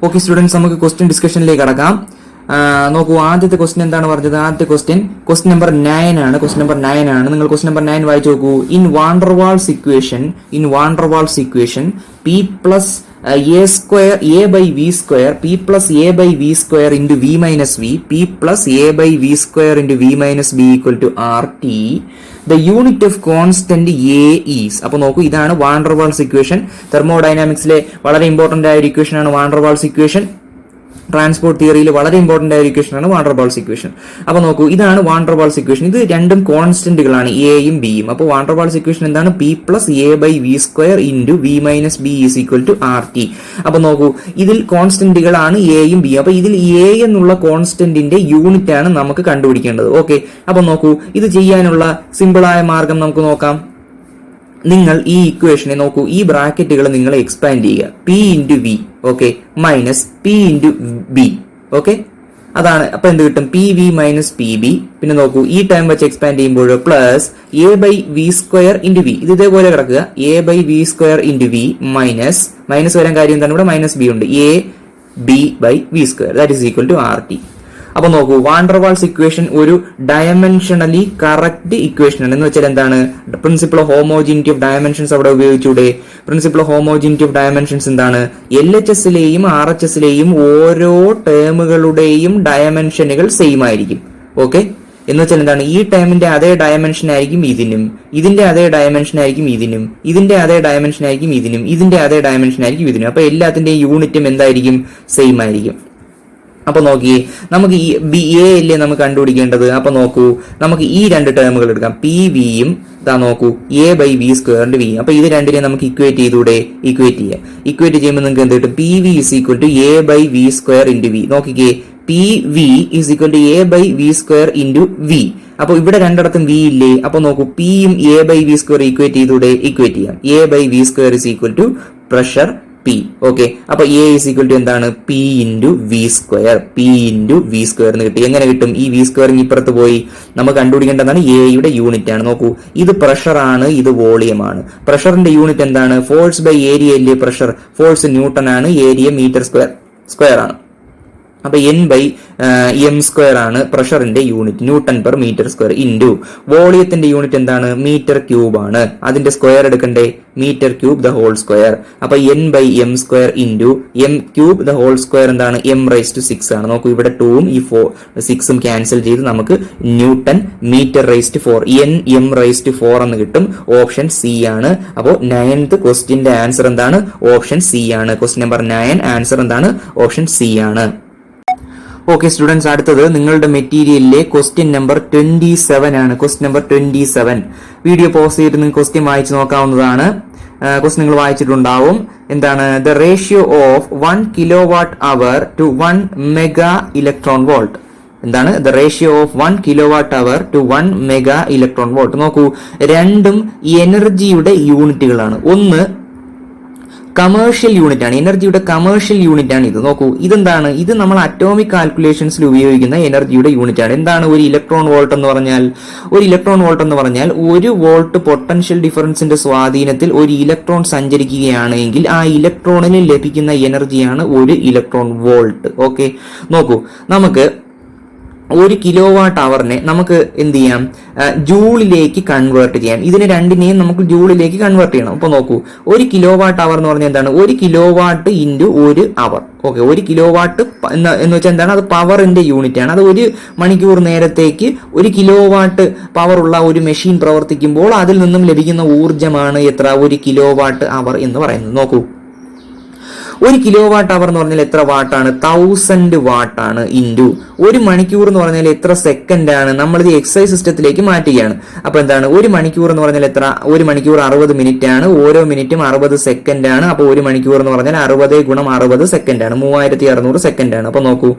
Okay students, നമുക്ക് question ഡിസ്കഷനിലേക്ക് കടക്കാം. നോക്കൂ, ആദ്യത്തെ ക്വസ്റ്റ്യൻ എന്താണ് പറഞ്ഞത്? ആദ്യത്തെ ക്വസ്റ്റ്യൻ നമ്പർ 9 ആണ്. നിങ്ങൾ ക്വസ്റ്റ്യൻ നമ്പർ 9 വായിച്ചു നോക്കൂ. In van der Waals equation P plus a square a by v square p plus a by v square into v minus v p plus a by v square into v minus b equal to rt. The unit of constant a is. അപ്പോൾ നോക്കൂ, ഇതാണ് van der Waals equation. തെർമോഡൈനാമിക്സിലെ വളരെ important ആയ ഒരു equation ആണ് van der Waals equation. Transport തിയറിയിൽ വളരെ important ആയ ഇക്വേഷൻ ആണ് വാണ്ടർവാൾസ് ഇക്വേഷൻ. അപ്പൊ നോക്കൂ, ഇതാണ് വാണ്ടർവാൾസ് ഇക്വേഷൻ. ഇത് രണ്ടും കോൺസ്റ്റന്റുകളാണ്, എയും ബിയും. അപ്പോൾ വാണ്ടർവാൾസ് ഇക്വേഷൻ എന്താണ്? P plus A by V square into V minus B is equal to R T. അപ്പൊ നോക്കൂ, ഇതിൽ കോൺസ്റ്റന്റുകളാണ് എയും ബിയും. അപ്പൊ ഇതിൽ എ എന്നുള്ള കോൺസ്റ്റന്റിന്റെ യൂണിറ്റ് ആണ് നമുക്ക് കണ്ടുപിടിക്കേണ്ടത്. ഓക്കെ, അപ്പൊ നോക്കൂ, ഇത് ചെയ്യാനുള്ള സിമ്പിളായ മാർഗം നമുക്ക് നോക്കാം. നിങ്ങൾ ഈ ഇക്വേഷനെ നോക്കൂ, ഈ ബ്രാക്കറ്റുകൾ നിങ്ങൾ എക്സ്പാൻഡ് ചെയ്യുക. P into V, okay, minus P into B, okay, അതാണ്. അപ്പൊ എന്ത് കിട്ടും? P V minus P B. പിന്നെ നോക്കൂ, ഈ ടൈം വെച്ച് എക്സ്പാൻഡ് ചെയ്യുമ്പോൾ plus A by V square into V. ഇത് ഇതേപോലെ കിടക്കുക. A by V square into V minus വരാൻ കാര്യം എന്താണ്? ഇവിടെ മൈനസ് ബി ഉണ്ട്. A B by V square that is equal to R T. അപ്പൊ നോക്കൂ, വാണ്ടർവാൾസ് ഇക്വേഷൻ ഒരു ഡയമെൻഷണലി കറക്റ്റ് ഇക്വേഷൻ ആണ്. എന്ന് വെച്ചാൽ എന്താണ്? Principle of homogeneity of dimensions അവിടെ ഉപയോഗിച്ചൂടെ? Principle of homogeneity of dimensions എന്താണ്? എൽ എച്ച് എസിലെയും ആർ എച്ച് എസിലെയും ഓരോ ടേമുകളുടെയും ഡയമെൻഷനുകൾ സെയിം ആയിരിക്കും. ഓക്കെ, എന്ന് വെച്ചാൽ എന്താണ്? ഈ ടേമിന്റെ അതേ ഡയമെൻഷൻ ആയിരിക്കും ഇതിനും, ഇതിന്റെ അതേ ഡയമെൻഷൻ ആയിരിക്കും ഇതിനും, ഇതിന്റെ അതേ ഡയമെൻഷൻ ആയിരിക്കും ഇതിനും, ഇതിന്റെ അതേ ഡയമെൻഷൻ ആയിരിക്കും ഇതിനും. അപ്പൊ എല്ലാത്തിന്റെയും യൂണിറ്റും എന്തായിരിക്കും? സെയിം ആയിരിക്കും. അപ്പൊ നോക്കിയേ, നമുക്ക് ഈ ബി എ അല്ലേ നമുക്ക് കണ്ടുപിടിക്കേണ്ടത്. അപ്പൊ നോക്കൂ, നമുക്ക് ഈ രണ്ട് ടേമുകൾ എടുക്കാം, പി വിയും ഇതാ നോക്കൂ എ ബൈ വി സ്ക്വയറിന്റെ വി. അപ്പൊ ഇത് രണ്ടിനെ നമുക്ക് ഇക്വേറ്റ് ചെയ്തൂടെ? ഇക്വേറ്റ് ചെയ്യുമ്പോൾ നിങ്ങൾക്ക് എന്ത് കിട്ടും? P V is equal to A by V square into V. നോക്കിക്കേ, P V is equal to A by V square into V. അപ്പൊ ഇവിടെ രണ്ടിടത്തും വി ഇല്ലേ? അപ്പൊ നോക്കൂ, പിയും A by V square equate ചെയ്തൂടെ? ഇക്വേറ്റ് ചെയ്യാം. A by V square is equal to pressure P. Okay, അപ്പൊ എ ഇസ് ഈക്വൽ ടു എന്താണ്? P into V square. P into V square എന്ന് കിട്ടി. എങ്ങനെ കിട്ടും? ഈ വി സ്ക്വയർ ഇപ്പുറത്ത് പോയി നമുക്ക് കണ്ടുപിടിക്കേണ്ടതാണ് എയുടെ യൂണിറ്റ് ആണ്. നോക്കൂ, ഇത് പ്രഷർ ആണ്, ഇത് വോളിയം ആണ്. പ്രഷറിന്റെ യൂണിറ്റ് എന്താണ്? ഫോഴ്സ് ബൈ ഏരിയ അല്ലേ പ്രഷർ? ഫോഴ്സ് ന്യൂട്ടൺ ആണ്, ഏരിയ മീറ്റർ സ്ക്വയർ ആണ്. അപ്പൊ എൻ ബൈ എം സ്ക്വയർ ആണ് പ്രഷറിന്റെ unit, newton per metre square into വോളിയത്തിന്റെ യൂണിറ്റ് എന്താണ്? മീറ്റർ ക്യൂബ് ആണ്. അതിന്റെ സ്ക്വയർ എടുക്കണ്ടേ? Metre cube the whole square. അപ്പൊ N by M square into M cube the whole square എന്താണ്? എം റൈസ് ടു 6 ആണ്. നോക്കൂ, ഇവിടെ 2ഉം ഈ 6ഉം ക്യാൻസൽ ചെയ്ത് നമുക്ക് newton metre raise to 4 N M raise to 4 എന്ന് കിട്ടും. ഓപ്ഷൻ സി ആണ്. അപ്പോൾ 9th ക്വസ്റ്റ്യന്റെ ആൻസർ എന്താണ്? ഓപ്ഷൻ സി ആണ്. ക്വസ്റ്റ്യൻ നമ്പർ 9 ആൻസർ എന്താണ്? ഓപ്ഷൻ സി ആണ്. ഓക്കെ സ്റ്റുഡൻസ്, അടുത്തത് നിങ്ങളുടെ മെറ്റീരിയലിലെ ക്വസ്റ്റ്യൻ നമ്പർ 27 ആണ്. Question number 27. വീഡിയോ പോസ് ചെയ്തിട്ട് നിങ്ങൾക്ക് ക്വസ്റ്റ്യൻ വായിച്ചു നോക്കാവുന്നതാണ്. ക്വസ്റ്റ്യൻ നിങ്ങൾ വായിച്ചിട്ടുണ്ടാവും. എന്താണ്? The ratio of 1 kilowatt hour to 1 mega electron volt. എന്താണ്? The ratio of 1 kilowatt hour to 1 mega electron volt. നോക്കൂ, രണ്ടും എനർജിയുടെ യൂണിറ്റുകളാണ്. ഒന്ന് കമേഴ്ഷ്യൽ യൂണിറ്റ് ആണ്, എനർജിയുടെ കമേഴ്ഷ്യൽ യൂണിറ്റ് ആണ് ഇത്. നോക്കൂ, ഇതെന്താണ്? ഇത് നമ്മൾ അറ്റോമിക് കാൽക്കുലേഷൻസിൽ ഉപയോഗിക്കുന്ന എനർജിയുടെ യൂണിറ്റ് ആണ്. എന്താണ് ഒരു ഇലക്ട്രോൺ വോൾട്ട് എന്ന് പറഞ്ഞാൽ? ഒരു ഇലക്ട്രോൺ വോൾട്ട് എന്ന് പറഞ്ഞാൽ 1 വോൾട്ട് പൊട്ടൻഷ്യൽ ഡിഫറൻസിന്റെ സ്വാധീനത്തിൽ ഒരു ഇലക്ട്രോൺ സഞ്ചരിക്കുകയാണെങ്കിൽ ആ ഇലക്ട്രോണിന് ലഭിക്കുന്ന എനർജിയാണ് 1 ഇലക്ട്രോൺ വോൾട്ട്. ഓക്കെ, നോക്കൂ, നമുക്ക് 1 കിലോവാട്ട് അവറിനെ നമുക്ക് എന്ത് ചെയ്യാം? ജൂളിലേക്ക് കൺവേർട്ട് ചെയ്യാം. ഇതിനെ രണ്ടിനെയും നമുക്ക് ജൂളിലേക്ക് കൺവേർട്ട് ചെയ്യണം. അപ്പൊ നോക്കൂ, 1 കിലോവാട്ട് അവർ എന്ന് പറഞ്ഞാൽ എന്താണ്? 1 കിലോവാട്ട് ഇൻറ്റു 1 അവർ. ഓക്കെ, 1 കിലോവാട്ട് എന്ന് വെച്ചാൽ എന്താണ്? അത് പവറിന്റെ യൂണിറ്റ് ആണ്. അത് 1 മണിക്കൂർ നേരത്തേക്ക് 1 കിലോവാട്ട് പവർ ഉള്ള ഒരു മെഷീൻ പ്രവർത്തിക്കുമ്പോൾ അതിൽ നിന്നും ലഭിക്കുന്ന ഊർജ്ജമാണ് എത്ര? 1 കിലോവാട്ട് അവർ എന്ന് പറയുന്നത്. നോക്കൂ, 1 കിലോവാട്ട് അവർ എന്ന് പറഞ്ഞാൽ എത്ര വാട്ടാണ്? 1000 വാട്ടാണ്. ഇൻറ്റു 1 മണിക്കൂർ എന്ന് പറഞ്ഞാൽ എത്ര സെക്കൻഡ് ആണ്? നമ്മളിത് എക്സസൈസ് സിസ്റ്റത്തിലേക്ക് മാറ്റുകയാണ്. അപ്പൊ എന്താണ്? 1 മണിക്കൂർ എന്ന് പറഞ്ഞാൽ എത്ര? 1 മണിക്കൂർ 60 മിനിറ്റ് ആണ്. ഓരോ മിനിറ്റും 60 സെക്കൻഡ് ആണ്. അപ്പൊ 1 മണിക്കൂർ എന്ന് പറഞ്ഞാൽ 60 ഗുണം 60 സെക്കൻഡ് ആണ്, 3600 സെക്കൻഡ് ആണ്. അപ്പൊ നോക്കൂ,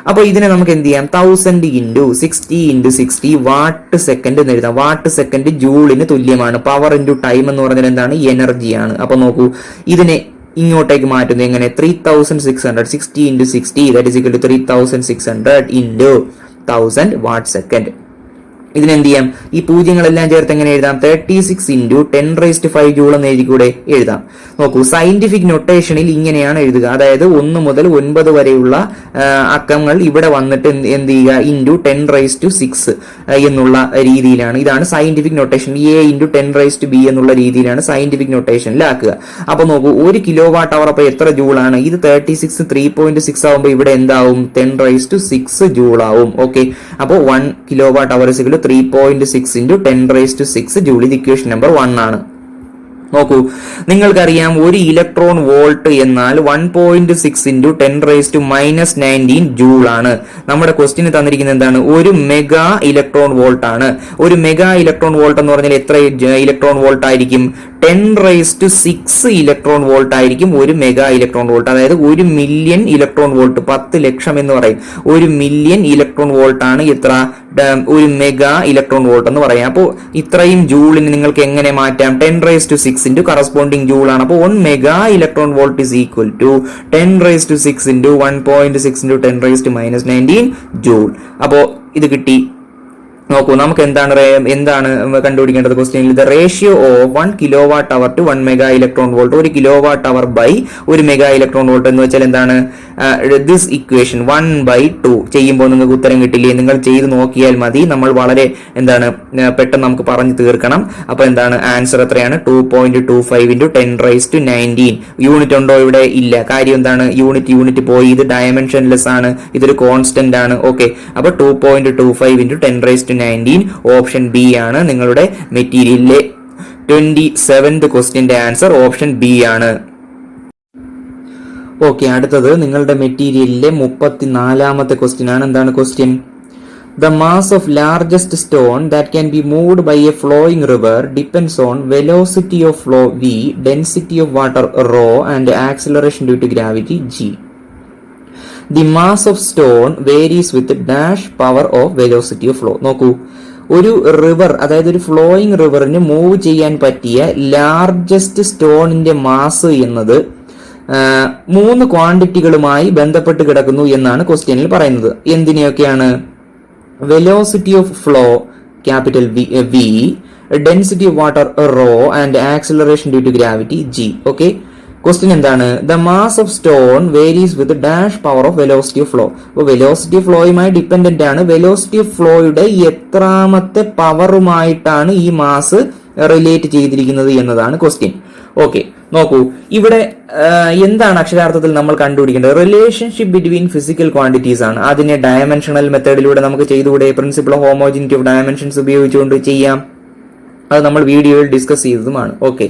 അപ്പൊ ഇതിനെ നമുക്ക് എന്ത് ചെയ്യാം? 1000 ഇൻറ്റു 60 ഇൻറ്റു 60 വാട്ട് സെക്കൻഡ് എന്ന് എഴുതാം. വാട്ട് സെക്കൻഡ് ജൂളിന് തുല്യമാണ്. പവർ ഇൻറ്റു ടൈം എന്ന് പറഞ്ഞാൽ എന്താണ്? എനർജിയാണ്. അപ്പൊ നോക്കൂ, ഇതിനെ ഇങ്ങോട്ടേക്ക് മാറ്റുന്നത് എങ്ങനെ? 3600 60 into 60 that is equal to 3600 into 1000 watt second. ഇതിനെന്ത് ചെയ്യാം, ഈ പൂജ്യങ്ങളെല്ലാം ചേർത്ത് എങ്ങനെ എഴുതാം, 36 ഇൻറ്റു 10⁵ ജൂൾ എന്ന് എഴുതിക്കൂടെ, എഴുതാം. നോക്കൂ, സയന്റിഫിക് നൊട്ടേഷനിൽ ഇങ്ങനെയാണ് എഴുതുക. അതായത് 1 മുതൽ 9 വരെയുള്ള അക്കങ്ങൾ ഇവിടെ വന്നിട്ട് എന്ത് ചെയ്യുക, ഇൻറ്റു 10⁻⁶ എന്നുള്ള രീതിയിലാണ്. ഇതാണ് scientific notation. A into 10⁻b എന്നുള്ള രീതിയിലാണ് സയന്റിഫിക് നൊട്ടേഷനിലാക്കുക. അപ്പൊ നോക്കൂ, 1 kWh അപ്പൊ എത്ര ജൂളാണ്, ഇത് 36 3.6 ആവുമ്പോൾ ഇവിടെ എന്താവും, 10⁻⁶ ജൂൾ ആവും. ഓക്കെ, അപ്പോൾ 1 kWh 3.6 ഇൻറ്റു 10⁻⁶ ജൂൾ. ഇത് ഇക്വേഷൻ നമ്പർ 1 ആണ്. നോക്കൂ, നിങ്ങൾക്കറിയാം ഒരു ഇലക്ട്രോൺ വോൾട്ട് എന്നാൽ 1.6 ഇൻറ്റു 10⁻⁻19 ജൂൾ ആണ്. നമ്മുടെ ക്വസ്റ്റിന് തന്നിരിക്കുന്നത് എന്താണ്, ഒരു മെഗാ ഇലക്ട്രോൺ വോൾട്ട് ആണ്. ഒരു മെഗാ ഇലക്ട്രോൺ വോൾട്ട് എന്ന് പറഞ്ഞാൽ എത്ര ഇലക്ട്രോൺ വോൾട്ട് ആയിരിക്കും, 10⁻⁶ ഇലക്ട്രോൺ വോൾട്ട് ആയിരിക്കും ഒരു മെഗാ ഇലക്ട്രോൺ വോൾട്ട്. അതായത് 1 മില്യൺ ഇലക്ട്രോൺ വോൾട്ട്, 10 ലക്ഷം എന്ന് പറയും. 1 മില്യൺ ഇലക്ട്രോൺ വോൾട്ട് ആണ് എത്ര, ഒരു മെഗാ ഇലക്ട്രോൺ വോൾട്ട് എന്ന് പറയാം. അപ്പോൾ ഇത്രയും ജൂളിന് നിങ്ങൾക്ക് എങ്ങനെ മാറ്റാം, 10⁻⁶ ഇൻറ്റു കറസ്പോണ്ടിങ് ജൂൾ ആണ്. അപ്പോൾ 1 mega electron volt is equal to 10⁻⁶ into 1.6 into 10⁻⁻19 joule. അപ്പോൾ ഇത് കിട്ടി. നോക്കൂ, നമുക്ക് എന്താണ് കണ്ടുപിടിക്കേണ്ടത് ക്വസ്റ്റ്യനിൽ, the ratio of 1 kWh to 1 mega electron volt. 1 kWh by 1 mega electron volt എന്ന് വെച്ചാൽ എന്താണ്, ദിസ് ഇക്വേഷൻ 1/2 ചെയ്യുമ്പോൾ നിങ്ങൾക്ക് ഉത്തരം കിട്ടില്ലേ, നിങ്ങൾ ചെയ്ത് നോക്കിയാൽ മതി. നമ്മൾ വളരെ പെട്ടെന്ന് നമുക്ക് പറഞ്ഞു തീർക്കണം. അപ്പൊ എന്താണ് ആൻസർ, എത്രയാണ്, 2.25 ഇൻറ്റു 10⁻19. യൂണിറ്റ് ഉണ്ടോ ഇവിടെ, ഇല്ല. കാര്യം എന്താണ്, യൂണിറ്റ് പോയി. ഇത് ഡയമെൻഷൻലെസ് ആണ്, ഇതൊരു കോൺസ്റ്റന്റ് ആണ്. ഓക്കെ, അപ്പൊ 2.25 ഇൻറ്റു 10⁻19 ഓപ്ഷൻ ബി ആണ് നിങ്ങളുടെ മെറ്റീരിയലിലെ 27th ക്വസ്റ്റ്യന്റെ ആൻസർ. ഓപ്ഷൻ ബി ആണ്. ഓക്കെ, അടുത്തത് നിങ്ങളുടെ മെറ്റീരിയലിലെ 34ാമത്തെ ക്വസ്റ്റ്യൻ ആണ്. എന്താണ് question, the mass of largest stone that can be moved by a flowing river depends on velocity of flow v, density of water rho and acceleration due to gravity g. The mass of stone varies with dash power of velocity of flow. നോക്കൂ, ഒരു river, അതായത് ഒരു flowing റിവറിന് move ചെയ്യാൻ പറ്റിയ largest സ്റ്റോണിന്റെ mass എന്നത് 3 ക്വാണ്ടിറ്റികളുമായി ബന്ധപ്പെട്ട് കിടക്കുന്നു എന്നാണ് ക്വസ്റ്റ്യനിൽ പറയുന്നത്. എന്തിനെയൊക്കെയാണ്, velocity of flow capital V, density of water rho and acceleration due to gravity G. Okay, question എന്താണ്, the mass of stone varies with dash power of velocity of flow. അപ്പോൾ velocity of ഫ്ലോയുമായി dependent ആണ്. Velocity of ഫ്ലോയുടെ എത്രാമത്തെ പവറുമായിട്ടാണ് ഈ mass relate ചെയ്തിരിക്കുന്നത് എന്നതാണ് question. Okay, നോക്കൂ, ഇവിടെ എന്താണ് അക്ഷരാർത്ഥത്തിൽ നമ്മൾ കണ്ടുപിടിക്കേണ്ടത്, റിലേഷൻഷിപ്പ് ബിറ്റ്വീൻ ഫിസിക്കൽ ക്വാണ്ടിറ്റീസ് ആണ്. അതിനെ ഡയമെൻഷണൽ മെത്തേഡിലൂടെ നമുക്ക് ചെയ്തുകൂടെ, principle of homogeneity of dimensions ഉപയോഗിച്ചുകൊണ്ട് ചെയ്യാം. അത് നമ്മൾ വീഡിയോയിൽ ഡിസ്കസ് ചെയ്തതുമാണ്. ഓക്കെ,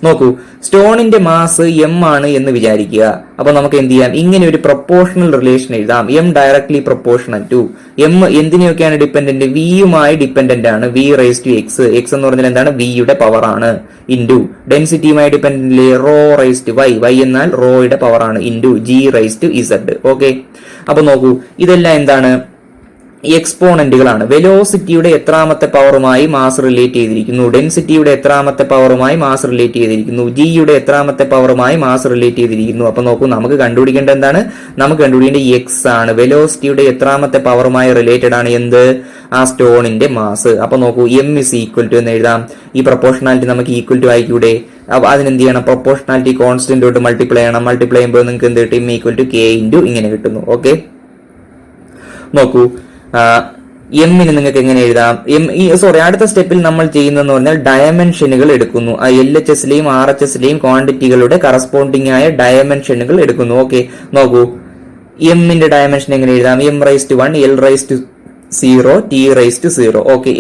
നോക്കൂ, സ്റ്റോണിന്റെ മാസ് എം ആണ് എന്ന് വിചാരിക്കുക. അപ്പൊ നമുക്ക് എന്ത് ചെയ്യാം, ഇങ്ങനെ ഒരു പ്രൊപ്പോർഷണൽ റിലേഷൻ എഴുതാം. M directly proportional to M. എന്തിനെയൊക്കെയാണ് ഡിപ്പെൻഡന്റ്, വിയുമായി ഡിപ്പെൻഡന്റ് ആണ്. V raise to X, X എന്ന് പറഞ്ഞാൽ എന്താണ്, വിയുടെ പവർ ആണ്. ഇൻറ്റു ഡെൻസിറ്റിയുമായി dependent rho raise to Y, Y എന്നാൽ റോയുടെ പവർ ആണ്. Into G raise to Z. Okay, അപ്പൊ നോക്കൂ, ഇതെല്ലാം എന്താണ്, എക്സ്പോണന്റുകളാണ്. വെലോസിറ്റിയുടെ എത്രാമത്തെ പവറുമായി മാസ് റിലേറ്റ് ചെയ്തിരിക്കുന്നു, ഡെൻസിറ്റിയുടെ എത്രാമത്തെ പവറുമായി മാസ് റിലേറ്റ് ചെയ്തിരിക്കുന്നു, ജിയുടെ എത്രാമത്തെ പവറുമായി മാസ് റിലേറ്റ് ചെയ്തിരിക്കുന്നു. അപ്പൊ നോക്കൂ, നമുക്ക് കണ്ടുപിടിക്കേണ്ട എന്താണ്, നമുക്ക് കണ്ടുപിടിക്കേണ്ട എക്സ് ആണ്. വെലോസിറ്റിയുടെ എത്രാമത്തെ പവറുമായി റിലേറ്റഡ് ആണ് എന്ത്, ആ സ്റ്റോണിന്റെ മാസ്. അപ്പൊ നോക്കൂ, എം ഇസ് ഈക്വൽ ടു എന്ന് എഴുതാം. ഈ പ്രൊപ്പോർഷണാലിറ്റി നമുക്ക് ഈക്വൽ ടു ആയിക്കൂടെ, അപ്പൊ അതിനെന്ത് ചെയ്യണം, പ്രൊപ്പോർഷണാലിറ്റി കോൺസ്റ്റന്റോട്ട് മൾട്ടിപ്ലൈ ചെയ്യണം. മൾട്ടിപ്ലൈ ചെയ്യുമ്പോൾ നിങ്ങൾക്ക് എന്ത് കിട്ടും, ഈക്വൽ ടു കെ ഇൻറ്റു ഇങ്ങനെ കിട്ടുന്നു. ഓക്കെ, നോക്കൂ, എമ്മിന് നിങ്ങൾക്ക് എങ്ങനെ എഴുതാം, അടുത്ത സ്റ്റെപ്പിൽ നമ്മൾ ചെയ്യുന്നതെന്ന് പറഞ്ഞാൽ ഡയമെൻഷനുകൾ എടുക്കുന്നു. LHSലെയും RHSലെയും ക്വാണ്ടിറ്റികളുടെ കറസ്പോണ്ടിങ് ആയ ഡയമെൻഷനുകൾ എടുക്കുന്നു. ഓക്കെ, നോക്കൂ, എമ്മിന്റെ ഡയമെൻഷൻ എങ്ങനെ എഴുതാം, M raise to 1 L raise to 0 T raise to 0. Okay,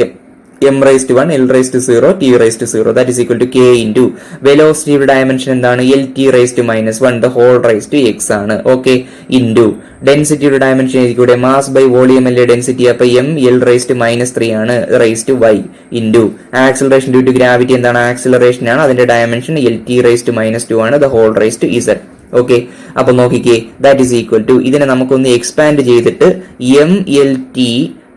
m raised to 1 l raised to 0 t raised to 0, that is equal to k into velocity dimension എന്താണ്, lt raised to -1 the whole raised to x ആണ്. Okay, into density dimension ആയിരിക്കും mass by volume അല്ലേ density, അപ്പൊ m l raised to -3 ആണ് raised to y, into acceleration due to gravity എന്താണ്, acceleration ആണ്, അതിന്റെ dimension lt raised to -2 ആണ് the whole raised to z. Okay, അപ്പൊ നോക്കിക്കേ, ദാറ്റ് ഈസ് ഈക്വൽ ടു, ഇതിനെ നമുക്കൊന്ന് എക്സ്പാൻഡ് ചെയ്തിട്ട് M L T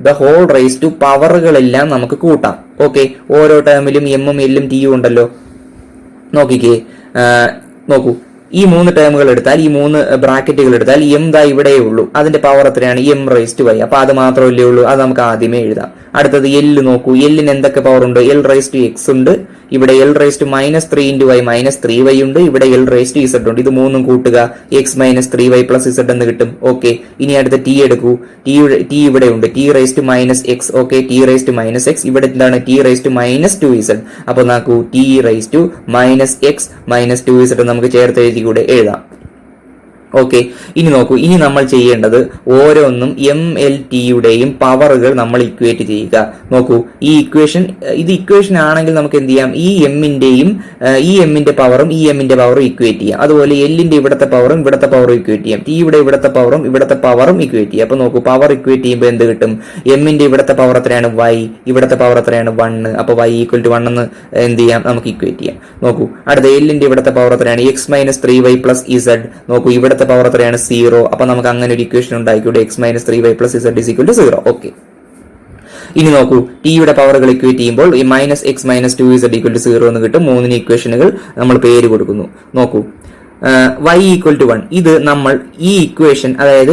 the whole raise to പവറുകളെല്ലാം നമുക്ക് കൂട്ടാം. ഓക്കെ, ഓരോ ടേമിലും എമ്മും എല്ലും ടിയും ഉണ്ടല്ലോ. നോക്കിക്കേ, നോക്കൂ, ഈ 3 ടേമുകൾ എടുത്താൽ, ഈ 3 ബ്രാക്കറ്റുകൾ എടുത്താൽ എം ദാ ഇവിടെയേ ഉള്ളൂ, അതിന്റെ പവർ എത്രയാണ്, എം റൈസ് ടു വൈ. അപ്പൊ അത് മാത്രമല്ലേ ഉള്ളൂ, അത് നമുക്ക് ആദ്യമേ എഴുതാം. അടുത്തത് എല്ല് നോക്കൂ. എല്ലിന് എന്തൊക്കെ പവർ ഉണ്ട്? എൽ റൈസ് ടു എക്സ് ഉണ്ട്, ഇവിടെ L raise to -3 × y -3y ഉണ്ട്, ഇവിടെ എൽ റൈസ് ടു ഇസഡ് ഉണ്ട്. ഇത് മൂന്നും കൂട്ടുക, x - 3y + z എന്ന് കിട്ടും. ഓക്കെ, ഇനി അടുത്ത ടി എടുക്കൂ. ടി ഇവിടെ ഉണ്ട്, T raise to -x. Okay, T raise to -x. ഇവിടെ എന്താണ്? T raise to -2z. അപ്പൊ നോക്കൂ, T raise to -x - 2z നമുക്ക് ചേർത്ത് എഴുതിക്കൂടെ? എഴുതാം. ഓക്കെ, ഇനി നോക്കൂ. ഇനി നമ്മൾ ചെയ്യേണ്ടത് ഓരോന്നും എം എൽ ടിയുടെയും പവറുകൾ നമ്മൾ ഇക്വേറ്റ് ചെയ്യുക. നോക്കൂ, ഈ ഇക്വേഷൻ ആണെങ്കിൽ നമുക്ക് എന്ത് ചെയ്യാം? ഈ എമ്മിന്റെ പവറും ഈ എമ്മിന്റെ പവറും ഇക്വേറ്റ് ചെയ്യാം. അതുപോലെ എല്ലിന്റെ ഇവിടത്തെ പവറും ഇവിടത്തെ പവറും ഇക്വേറ്റ് ചെയ്യാം. ടിയുടെ ഇവിടത്തെ പവറും ഇവിടത്തെ പവറും ഇക്വേറ്റ് ചെയ്യാം. അപ്പൊ നോക്കൂ, പവർ ഇക്വേറ്റ് ചെയ്യുമ്പോൾ എന്ത് കിട്ടും? എമ്മിന്റെ ഇവിടത്തെ പവർ എത്രയാണ്? y. ഇവിടത്തെ പവർ എത്രയാണ്? 1. അപ്പൊ y = 1 എന്ന് എന്ത് ചെയ്യാം? നമുക്ക് ഇക്വേറ്റ് ചെയ്യാം. നോക്കൂ, അടുത്ത എല്ലിന്റെ ഇവിടത്തെ പവർ എത്രയാണ്? x - 3y + z. നോക്കൂ, ഇവിടെ പവർ എത്രയാണ്? 0. അപ്പൊ നമുക്ക് അങ്ങനെ ഒരു ഇക്വേഷൻ ഉണ്ടാക്കിക്കൂടെ? x - 3y + z = 0. ഓക്കെ, ഇനി നോക്കൂ, ടിയുടെ പവറുകൾ ഇക്വേറ്റ് ചെയ്യുമ്പോൾ -x - 2z = 0 എന്ന് കിട്ടും. 3 ഇക്വേഷനുകൾ നമ്മൾ പേര് കൊടുക്കുന്നു. നോക്കൂ, y = 1. ഇത് നമ്മൾ ഈ ഇക്വേഷൻ, അതായത്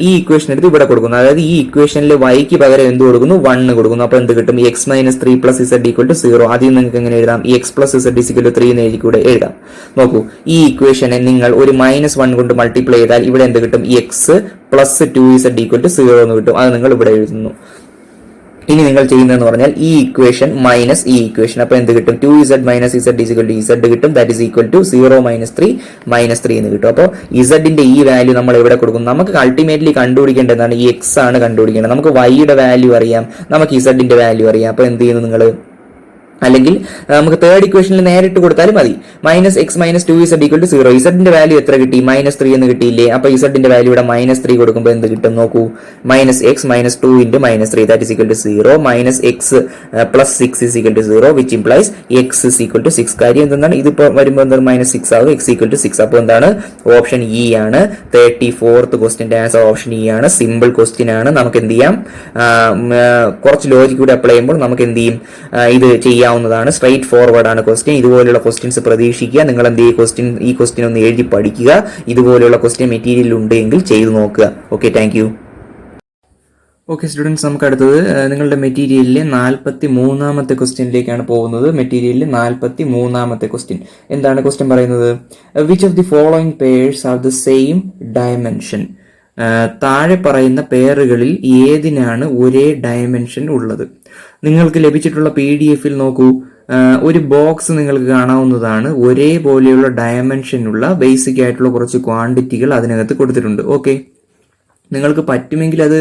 ഈ ഇക്വേഷൻ എടുത്ത് ഇവിടെ കൊടുക്കുന്നു. അതായത് ഈ ഇക്വേഷനിൽ yക്ക് പകരം എന്ത് കൊടുക്കുന്നു? 1 കൊടുക്കുന്നു. അപ്പൊ എന്ത് കിട്ടും? x - 3 + z = 0. ആദ്യം നിങ്ങൾക്ക് എങ്ങനെ എഴുതാം? x + z = 3 എന്ന് എഴുതിക്കൂടെ? എഴുതാം. നോക്കൂ, ഈ ഇക്വേഷനെ നിങ്ങൾ ഒരു -1 കൊണ്ട് മൾട്ടിപ്ലൈ ചെയ്താൽ ഇവിടെ എന്ത് കിട്ടും? x + 2z = 0 എന്ന് കിട്ടും. അത് നിങ്ങൾ ഇവിടെ എഴുതുന്നു. ഇനി നിങ്ങൾ ചെയ്യുന്നതെന്ന് പറഞ്ഞാൽ ഈ ഇക്വേഷൻ മൈനസ് ഈ ഇക്വേഷൻ, അപ്പൊ എന്ത് കിട്ടും? 2z - z = z കിട്ടും. ദാറ്റ് ഈസ് ഈക്വൽ ടു 0 - 3 -3 എന്ന് കിട്ടും. അപ്പോൾ ഇസഡിന്റെ ഈ വാല്യൂ നമ്മൾ എവിടെ കൊടുക്കും? നമുക്ക് അൾട്ടിമേറ്റ്ലി കണ്ടുപിടിക്കേണ്ടതാണ് ഈ x ആണ് കണ്ടുപിടിക്കേണ്ടത്. നമുക്ക് y യുടെ വാല്യൂ അറിയാം, നമുക്ക് ഇസഡിന്റെ വാല്യൂ അറിയാം. അപ്പൊ എന്ത് ചെയ്യുന്നു നിങ്ങൾ? അല്ലെങ്കിൽ നമുക്ക് തേർഡ് ഇക്വേഷനിൽ നേരിട്ട് കൊടുത്താലും മതി. -x - 2z = 0. ഇസഡിന്റെ വാല്യൂ എത്ര കിട്ടി? -3 എന്ന് കിട്ടിയില്ലേ? അപ്പൊ ഇസഡിന്റെ വാല്യൂ ഇവിടെ -3 കൊടുക്കുമ്പോൾ എന്ത് കിട്ടും? നോക്കൂ, -x - 2 × -3 that is equal to 0. -x + 6 = 0 which implies x = 6. കാര്യം എന്താണ്? ഇതിപ്പോ വരുമ്പോൾ എന്താണ്? -6 ആകും, x = 6. അപ്പോൾ എന്താണ്? ഓപ്ഷൻ ഇ ആണ്. 34th ക്വസ്റ്റ്യന്റെ ആൻസർ ഓപ്ഷൻ ഇ ആണ്. സിമ്പിൾ ക്വസ്റ്റ്യൻ ആണ്. നമുക്ക് എന്ത് ചെയ്യാം? കുറച്ച് ലോജിക് കൂടി അപ്ലൈ ചെയ്യുമ്പോൾ നമുക്ക് എന്ത് ചെയ്യും? ഇത് ചെയ്യാം. സ്ട്രൈറ്റ് ഫോർവേഡ് ആണ് ക്വസ്റ്റ്യൻ. ഇതുപോലുള്ള ക്വസ്റ്റ്യൻസ് പ്രതീക്ഷിക്കുക. നിങ്ങൾ എന്ത് ഈ ക്വസ്റ്റ്യൻ ഒന്ന് എഴുതി പഠിക്കുക. ഇതുപോലുള്ള ക്വസ്റ്റ്യൻ മെറ്റീരിയൽ ഉണ്ടെങ്കിൽ ചെയ്തു നോക്കുക. Okay, thank you. Okay students, നമുക്ക് അടുത്തത് നിങ്ങളുടെ മെറ്റീരിയലിലെ 43ാമത്തെ ക്വസ്റ്റ്യനിലേക്കാണ് പോകുന്നത്. മെറ്റീരിയലിലെ 43ാമത്തെ ക്വസ്റ്റ്യൻ എന്താണ്? ക്വസ്റ്റ്യൻ പറയുന്നത്, which of the following pairs are the same dimension? താഴെ പറയുന്ന പെയറുകളിൽ ഏതിനാണ് ഒരേ ഡയമെൻഷൻ ഉള്ളത്? നിങ്ങൾക്ക് ലഭിച്ചിട്ടുള്ള PDF-ൽ നോക്കൂ, ഒരു ബോക്സ് നിങ്ങൾക്ക് കാണാവുന്നതാണ്. ഒരേപോലെയുള്ള ഡയമെൻഷനുള്ള ബേസിക് ആയിട്ടുള്ള കുറച്ച് ക്വാണ്ടിറ്റികൾ അതിനകത്ത് കൊടുത്തിട്ടുണ്ട്. ഓക്കെ, നിങ്ങൾക്ക് പറ്റുമെങ്കിൽ അത്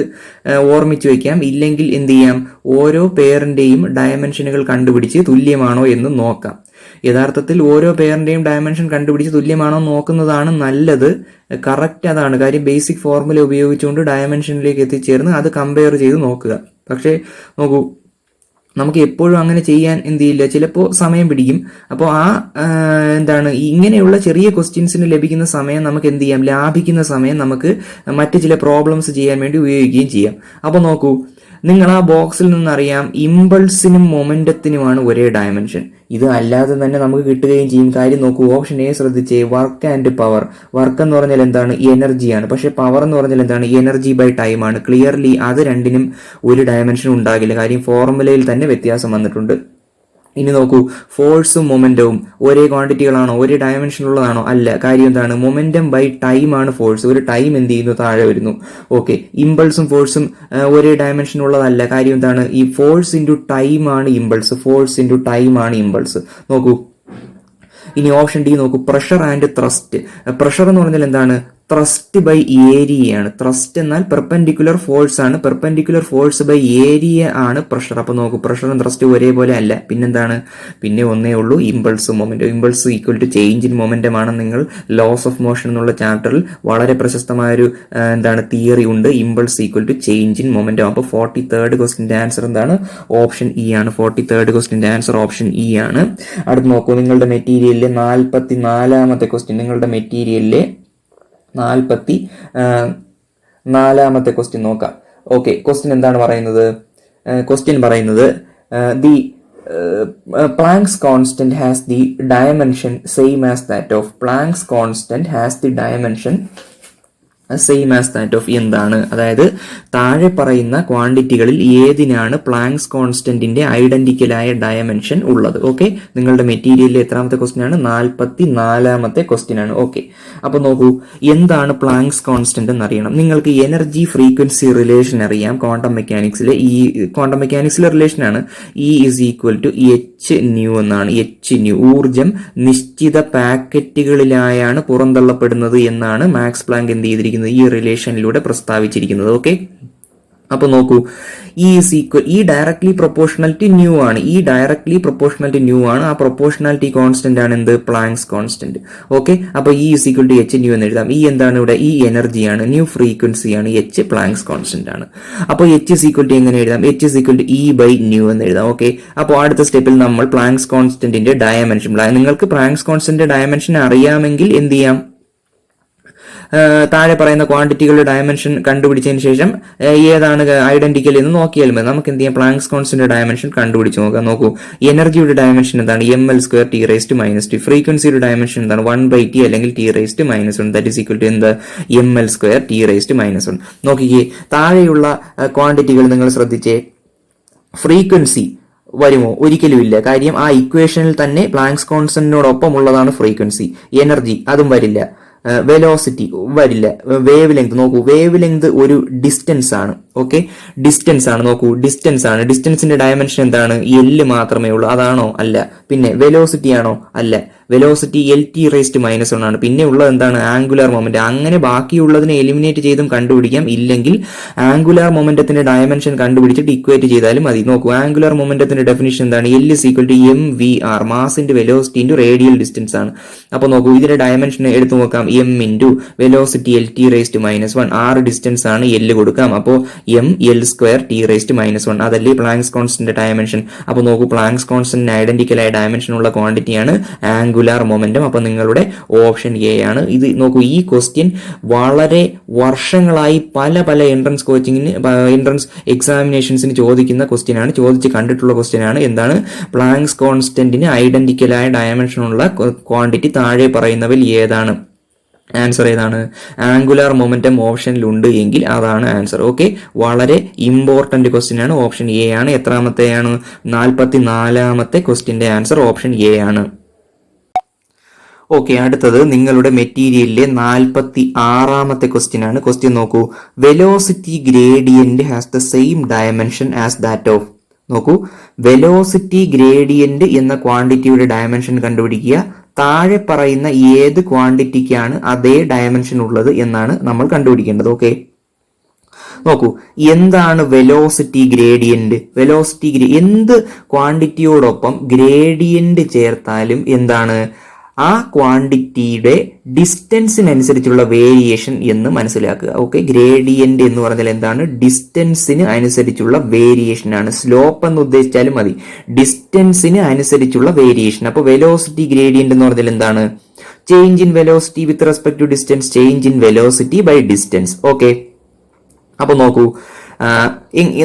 ഓർമ്മിച്ചു വയ്ക്കാം. ഇല്ലെങ്കിൽ എന്ത് ചെയ്യാം? ഓരോ പെയറിന്റെയും ഡയമെൻഷനുകൾ കണ്ടുപിടിച്ച് തുല്യമാണോ എന്ന് നോക്കാം. യഥാർത്ഥത്തിൽ ഓരോ പെയറിന്റെയും ഡയമെൻഷൻ കണ്ടുപിടിച്ച് തുല്യമാണോ നോക്കുന്നതാണ് നല്ലത്. കറക്റ്റ് അതാണ് കാര്യം. ബേസിക് ഫോർമുല ഉപയോഗിച്ചുകൊണ്ട് ഡയമെൻഷനിലേക്ക് എത്തിച്ചേർന്ന് അത് കമ്പയർ ചെയ്ത് നോക്കുക. പക്ഷേ നോക്കൂ, നമുക്ക് എപ്പോഴും അങ്ങനെ ചെയ്യാൻ എന്ത് ചെയ്യില്ല, ചിലപ്പോൾ സമയം പിടിക്കും. അപ്പോൾ ഇങ്ങനെയുള്ള ചെറിയ ക്വസ്റ്റ്യൻസിന് ലഭിക്കുന്ന സമയം നമുക്ക് എന്ത് ചെയ്യാം? ലാഭിക്കുന്ന സമയം നമുക്ക് മറ്റ് ചില പ്രോബ്ലംസ് ചെയ്യാൻ വേണ്ടി ഉപയോഗിക്കുകയും ചെയ്യാം. അപ്പോൾ നോക്കൂ, നിങ്ങൾ ആ ബോക്സിൽ നിന്നറിയാം ഇമ്പൾസിനും മൊമെന്റത്തിനുമാണ് ഒരേ ഡയമെൻഷൻ. ഇത് അല്ലാതെ തന്നെ നമുക്ക് കിട്ടുകയും ചെയ്യും. കാര്യം നോക്കൂ, ഓപ്ഷൻ എ ശ്രദ്ധിച്ചേ, വർക്ക് ആൻഡ് പവർ. വർക്ക് എന്ന് പറഞ്ഞാൽ എന്താണ്? എനർജിയാണ്. പക്ഷെ പവർ എന്ന് പറഞ്ഞാൽ എന്താണ്? എനർജി ബൈ ടൈം ആണ്. ക്ലിയർലി അത് രണ്ടിനും ഒരു ഡയമെൻഷൻ ഉണ്ടാകില്ല. കാര്യം ഫോർമുലയിൽ തന്നെ വ്യത്യാസം വന്നിട്ടുണ്ട്. ഇനി നോക്കൂ, ഫോഴ്സും മൊമെന്റവും ഒരേ ക്വാണ്ടിറ്റികളാണോ? ഒരേ ഡയമെൻഷനുള്ളതാണോ? അല്ല. കാര്യം എന്താണ്? മൊമെന്റം ബൈ ടൈം ആണ് ഫോഴ്സ്. ഒരു ടൈം എന്ത് ചെയ്യുന്നു? താഴെ വരുന്നു. ഓക്കെ, ഇമ്പൾസും ഫോഴ്സും ഒരേ ഡയമെൻഷൻ ഉള്ളതല്ല. കാര്യം എന്താണ്? ഈ ഫോഴ്സ് ഇൻറ്റു ടൈം ആണ് ഇമ്പൾസ്. ഫോഴ്സ് ഇൻറ്റു ടൈം ആണ് ഇമ്പൾസ്. നോക്കൂ, ഇനി ഓപ്ഷൻ ഡി നോക്കൂ, പ്രഷർ ആൻഡ് ത്രസ്റ്റ്. പ്രഷർ എന്ന് പറഞ്ഞാൽ എന്താണ്? ത്രസ്റ്റ് ബൈ ഏരിയയാണ്. ത്രസ്റ്റ് എന്നാൽ പെർപെൻഡിക്കുലർ ഫോഴ്സ് ആണ്. പെർപെൻഡിക്കുലർ ഫോഴ്സ് ബൈ ഏരിയ ആണ് പ്രഷർ. അപ്പൊ നോക്കൂ, പ്രഷറും ത്രസ്റ്റും ഒരേപോലെ അല്ല. പിന്നെന്താണ്? പിന്നെ ഒന്നേ ഉള്ളൂ, ഇമ്പൾസും momentum. Impulse equal to change in momentum ആണ്. നിങ്ങൾ ലോസ് ഓഫ് മോഷൻ എന്നുള്ള ചാപ്റ്ററിൽ വളരെ പ്രശസ്തമായൊരു തിയറി ഉണ്ട്. Impulse equal to change in momentum. അപ്പോൾ 43rd ക്വസ്റ്റിന്റെ ആൻസർ എന്താണ്? ഓപ്ഷൻ ഇ ആണ്. 43rd ക്വസ്റ്റിന്റെ ആൻസർ ഓപ്ഷൻ ഇ ആണ്. അടുത്ത് നോക്കൂ, നിങ്ങളുടെ മെറ്റീരിയലിലെ 44ാമത്തെ ക്വസ്റ്റ്യൻ. നിങ്ങളുടെ മെറ്റീരിയലിലെ 44ാമത്തെ ക്വസ്റ്റ്യൻ നോക്കാം. ഓക്കെ, ക്വസ്റ്റ്യൻ എന്താണ് പറയുന്നത്? ക്വസ്റ്റ്യൻ പറയുന്നത്, the Planck's constant has the dimension same as that of. Planck's constant has the dimension same as that of എന്താണ്, അതായത് താഴെ പറയുന്ന ക്വാണ്ടിറ്റികളിൽ ഏതിനാണ് പ്ലാങ്ക്സ് കോൺസ്റ്റന്റിന്റെ ഐഡന്റിക്കലായ ഡയമെൻഷൻ ഉള്ളത്. ഓക്കെ, നിങ്ങളുടെ മെറ്റീരിയലിലെ എത്രാമത്തെ ക്വസ്റ്റ്യൻ ആണ്? 44ാമത്തെ ക്വസ്റ്റ്യൻ ആണ്. ഓക്കെ, അപ്പൊ നോക്കൂ, എന്താണ് പ്ലാങ്ക്സ് കോൺസ്റ്റന്റ് എന്ന് അറിയണം. നിങ്ങൾക്ക് എനർജി ഫ്രീക്വൻസി റിലേഷൻ അറിയാം. ക്വാണ്ടം മെക്കാനിക്സിലെ റിലേഷൻ ആണ്. E is equal to H nu എന്നാണ്. എച്ച് ന്യൂ, ഊർജം നിശ്ചിത പാക്കറ്റുകളിലായാണ് പുറന്തള്ളപ്പെടുന്നത് എന്നാണ് മാക്സ് പ്ലാങ്ക് എന്ത് ചെയ്തിരിക്കുന്നത്, ഈ റിലേഷനിലൂടെ പ്രസ്താവിച്ചിരിക്കുന്നത്. ഓക്കെ, അപ്പൊ നോക്കൂ, ഈ ഡയറക്ട്ലി പ്രൊപ്പോർഷണൽ ടു ന്യൂ ആണ്. ആ പ്രൊപ്പോർഷണാലിറ്റി കോൺസ്റ്റന്റ് ആണ് എന്ത്? Planck's constant. ഓക്കെ, അപ്പൊ E is equal to H nu എന്ന് എഴുതാം. ഈ എന്താണ് ഇവിടെ? ഈ എനർജിയാണ്, ന്യൂ ഫ്രീക്വൻസിയാണ്, എച്ച് പ്ലാങ്ക്സ് കോൺസ്റ്റന്റ് ആണ്. അപ്പോൾ എച്ച് ഇസ് ഈക്വൽ ടു എങ്ങനെ എഴുതാം? H is equal to E by nu എന്ന് എഴുതാം. ഓക്കെ, അപ്പോൾ അടുത്ത സ്റ്റെപ്പിൽ നമ്മൾ പ്ലാങ്ക്സ് കോൺസ്റ്റന്റിന്റെ ഡയമെൻഷൻ, നിങ്ങൾക്ക് പ്ലാങ്ക്സ് കോൺസ്റ്റന്റിന്റെ ഡയമെൻഷൻ അറിയാമെങ്കിൽ എന്ത് ചെയ്യാം? താഴെ പറയുന്ന ക്വാണ്ടിറ്റികളുടെ ഡയമെൻഷൻ കണ്ടുപിടിച്ചതിന് ശേഷം ഏതാണ് ഐഡന്റിക്കൽ എന്ന് നോക്കിയാൽ മതി. നമുക്ക് എന്ത് ചെയ്യാം? പ്ലാങ്ക്സ് കോൺസ്റ്റന്റ് ഡയമെൻഷൻ കണ്ടുപിടിച്ച് നോക്കാം. നോക്കൂ, എനർജിയുടെ ഡയമെൻഷൻ എന്താണ്? ml² T⁻². ഫ്രീക്വൻസിയുടെ ഡയമെൻഷൻ എന്താണ്? 1/T അല്ലെങ്കിൽ T⁻⁻1. That is equal to എന്ത്? ml² T⁻⁻1. നോക്കിക്കേ, താഴെയുള്ള ക്വാണ്ടിറ്റികൾ നിങ്ങൾ ശ്രദ്ധിച്ചേ. ഫ്രീക്വൻസി വരുമോ? ഒരിക്കലും ഇല്ല. കാര്യം ആ ഇക്വേഷനിൽ തന്നെ പ്ലാങ്ക്സ് കോൺസ്റ്റന്റിനോടൊപ്പം ഉള്ളതാണ് ഫ്രീക്വൻസി. എനർജി അതും വരില്ല. വെലോസിറ്റി വരില്ല. വേവ് ലെങ്ത് നോക്കൂ, വേവ് ലെങ്ത് ഒരു ഡിസ്റ്റൻസ് ആണ്. ഓക്കെ, ഡിസ്റ്റൻസ് ആണ്. നോക്കൂ, ഡിസ്റ്റൻസ് ആണ്. ഡിസ്റ്റൻസിന്റെ ഡയമെൻഷൻ എന്താണ്? L മാത്രമേ ഉള്ളൂ. അതാണോ? അല്ല. പിന്നെ വെലോസിറ്റി ആണോ? അല്ല. വെലോസിറ്റി LT⁻⁻1 ആണ്. പിന്നെ ഉള്ളത് എന്താണ്? Angular moment. അങ്ങനെ ബാക്കിയുള്ളതിനെ എലിമിനേറ്റ് ചെയ്തും കണ്ടുപിടിക്കാം. ഇല്ലെങ്കിൽ ആംഗുലാർ മൊമെന്റത്തിന്റെ ഡയമെൻഷൻ കണ്ടുപിടിച്ചിട്ട് ഇക്വേറ്റ് ചെയ്താലും മതി. നോക്കൂ, ആംഗുലാർ മൊമെന്റത്തിന്റെ ഡെഫിനിഷൻ എന്താണ്? L is equal to mvr, mass into velocity into radial distance ആണ്. അപ്പൊ നോക്കൂ, ഇതിന്റെ ഡയമെൻഷൻ എടുത്തു നോക്കാം. m into velocity LT⁻⁻1, 6 distance ആണ്, L കൊടുക്കാം. അപ്പോൾ ml² T⁻⁻1, അതല്ലേ പ്ലാങ്ക്സ് കോൺസ്റ്റന്റ് ഡയമെൻഷൻ. അപ്പൊ നോക്കൂ, പ്ലാങ്ക്സ് കോൺസ്റ്റന്റ് ഐഡന്റിക്കലായ ഡയമെൻഷൻ ഉള്ള ക്വാണ്ടിറ്റിയാണ് ആംഗുലാർ മൊമെന്റം. അപ്പൊ നിങ്ങളുടെ ഓപ്ഷൻ എ ആണ്. ഇത് നോക്കൂ, ഈ ക്വസ്റ്റ്യൻ വളരെ വർഷങ്ങളായി പല എൻട്രൻസ് എക്സാമിനേഷൻസിന് ചോദിക്കുന്ന ക്വസ്റ്റ്യൻ ആണ്, ചോദിച്ച് കണ്ടിട്ടുള്ള ക്വസ്റ്റ്യൻ ആണ്. എന്താണ്? പ്ലാങ്ക്സ് കോൺസ്റ്റന്റിന് ഐഡന്റിക്കലായ ഡയമെൻഷൻ ഉള്ള ക്വാണ്ടിറ്റി താഴെ പറയുന്നവയിൽ ഏതാണ്? ആൻസർ ഏതാണ്? ആംഗുലാർ മൊമെന്റം ഓപ്ഷനിൽ ഉണ്ട് എങ്കിൽ അതാണ് ആൻസർ. ഓക്കെ, വളരെ ഇമ്പോർട്ടന്റ് ക്വസ്റ്റ്യൻ ആണ്. ഓപ്ഷൻ എ ആണ്. എത്രാമത്തെയാണ്? 44ാമത്തെ ക്വസ്റ്റ്യന്റെ ആൻസർ ഓപ്ഷൻ എ ആണ്. ഓക്കെ, അടുത്തത് നിങ്ങളുടെ മെറ്റീരിയലിലെ 46ാമത്തെ ക്വസ്റ്റ്യൻ ആണ്. ക്വസ്റ്റ്യൻ നോക്കൂ, velocity gradient has the same dimension as that of. നോക്കൂ, വെലോസിറ്റി ഗ്രേഡിയന്റ് എന്ന ക്വാണ്ടിറ്റിയുടെ ഡയമെൻഷൻ കണ്ടുപിടിക്കുക. താഴെ പറയുന്ന ഏത് ക്വാണ്ടിറ്റിക്കാണ് അതേ ഡയമെൻഷൻ ഉള്ളത് എന്നാണ് നമ്മൾ കണ്ടുപിടിക്കേണ്ടത്. ഓക്കെ, നോക്കൂ, എന്താണ് വെലോസിറ്റി ഗ്രേഡിയന്റ്? എന്ത് ക്വാണ്ടിറ്റിയോടൊപ്പം ഗ്രേഡിയന്റ് ചേർത്താലും എന്താണ്? ആ ക്വാണ്ടിറ്റിയുടെ ഡിസ്റ്റൻസിനനുസരിച്ചുള്ള വേരിയേഷൻ എന്ന് മനസ്സിലാക്കുക. ഓക്കെ, ഗ്രേഡിയന്റ് എന്ന് പറഞ്ഞാൽ എന്താണ്? ഡിസ്റ്റൻസിന് അനുസരിച്ചുള്ള വേരിയേഷൻ ആണ്. സ്ലോപ്പ് എന്ന് ഉദ്ദേശിച്ചാലും മതി. ഡിസ്റ്റൻസിന് അനുസരിച്ചുള്ള വേരിയേഷൻ. അപ്പോൾ വെലോസിറ്റി ഗ്രേഡിയന്റ് എന്ന് പറഞ്ഞാൽ എന്താണ്? Change in velocity with respect to distance, change in velocity by distance. Okay, അപ്പൊ നോക്കൂ,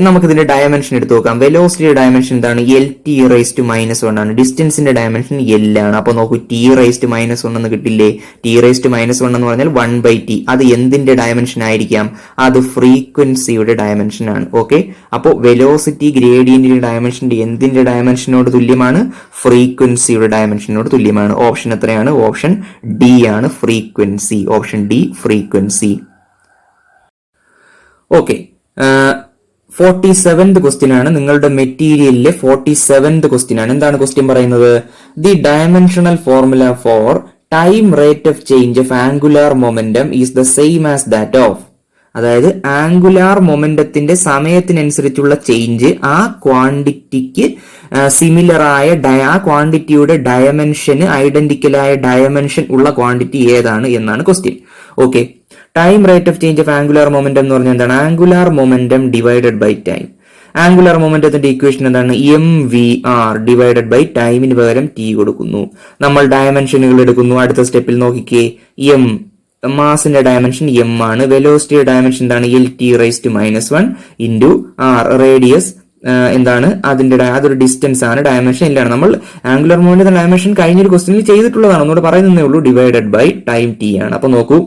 നമുക്ക് ഇതിന്റെ ഡയമെൻഷൻ എടുത്തു നോക്കാം. വെലോസിറ്റിയുടെ ഡയമെൻഷൻ എന്താണ്? LT⁻⁻1 ആണ്. ഡിസ്റ്റൻസിന്റെ ഡയമെൻഷൻ L ആണ്. അപ്പൊ നോക്കൂ, T⁻⁻1 എന്ന് കിട്ടില്ലേ? T⁻⁻1 എന്ന് പറഞ്ഞാൽ 1/T. അത് എന്തിന്റെ ഡയമെൻഷൻ ആയിരിക്കാം? അത് ഫ്രീക്വൻസിയുടെ ഡയമെൻഷൻ ആണ്. ഓക്കെ, അപ്പോൾ വെലോസിറ്റി ഗ്രേഡിയന്റിന്റെ ഡയമെൻഷൻ എന്തിന്റെ ഡയമെൻഷനോട് തുല്യമാണ്? ഫ്രീക്വൻസിയുടെ ഡയമെൻഷനോട് തുല്യമാണ്. ഓപ്ഷൻ എത്രയാണ്? ഓപ്ഷൻ ഡി ആണ്, frequency. Option D, frequency. Okay, 47th question ആണ്. നിങ്ങളുടെ മെറ്റീരിയലിലെ 47th ക്വസ്റ്റ്യൻ ആണ്. എന്താണ് ക്വസ്റ്റ്യൻ പറയുന്നത്? The dimensional formula for time rate of change of angular momentum is the same as that of. അതായത് ആംഗുലാർ മൊമെന്റത്തിന്റെ സമയത്തിനനുസരിച്ചുള്ള ചേഞ്ച് ആ ക്വാണ്ടിറ്റിക്ക് സിമിലർ ആയ ആ ക്വാണ്ടിറ്റിയുടെ ഡയമെൻഷന് ഐഡന്റിക്കലായ ഡയമെൻഷൻ ഉള്ള ക്വാണ്ടിറ്റി ഏതാണ് എന്നാണ് question. Okay, time rate of change of angular momentum എന്ന് പറഞ്ഞാൽ എന്താണ്? Angular momentum divided by time. Angular മൊമെന്റത്തിന്റെ ഇക്വേഷൻ എന്താണ്? mvr ഡിവൈഡഡ് ബൈ ടൈമിന് പകരം t കൊടുക്കുന്നു. നമ്മൾ ഡയമെൻഷനുകൾ എടുക്കുന്നു. അടുത്ത സ്റ്റെപ്പിൽ നോക്കിക്കേ, മാസിന്റെ ഡയമെൻഷൻ m ആണ്. വെലോസിറ്റിയുടെ ഡയമെൻഷൻ എന്താണ്? LT⁻⁻1 into r. റേഡിയസ് എന്താണ്? അതൊരു ഡിസ്റ്റൻസ് ആണ്. ഡയമെൻഷൻ ഇല്ലാണ്. നമ്മൾ ആംഗുലാർ മൊമെന്റത്തിന്റെ ഡയമെൻഷൻ കഴിഞ്ഞൊരു ക്വസ്റ്റ്യനിൽ ചെയ്തിട്ടുള്ളതാണ്, ഒന്നുകൂടെ പറയുന്നേ ഉള്ളൂ. ഡിവൈഡഡ് ബൈ ടൈം t ആണ്. അപ്പൊ നോക്കൂ,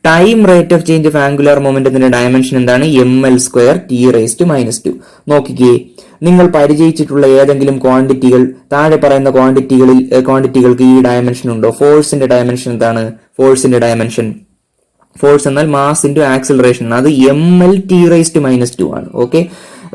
time rate of change of angular മൊമെന്റത്തിന്റെ ഡയമെൻഷൻ എന്താണ്? ml² t⁻². നോക്കിക്കേ, നിങ്ങൾ പരിചയിച്ചിട്ടുള്ള ഏതെങ്കിലും ക്വാണ്ടിറ്റികൾ, താഴെ പറയുന്ന ക്വാണ്ടിറ്റികൾക്ക് ഈ ഡയമെൻഷൻ ഉണ്ടോ? ഫോഴ്സിന്റെ ഡയമെൻഷൻ എന്താണ്? ഫോഴ്സ് എന്നാൽ മാസ് ഇൻറ്റു ആക്സിലറേഷൻ, അത് ml⁻² ആണ്. ഓക്കെ,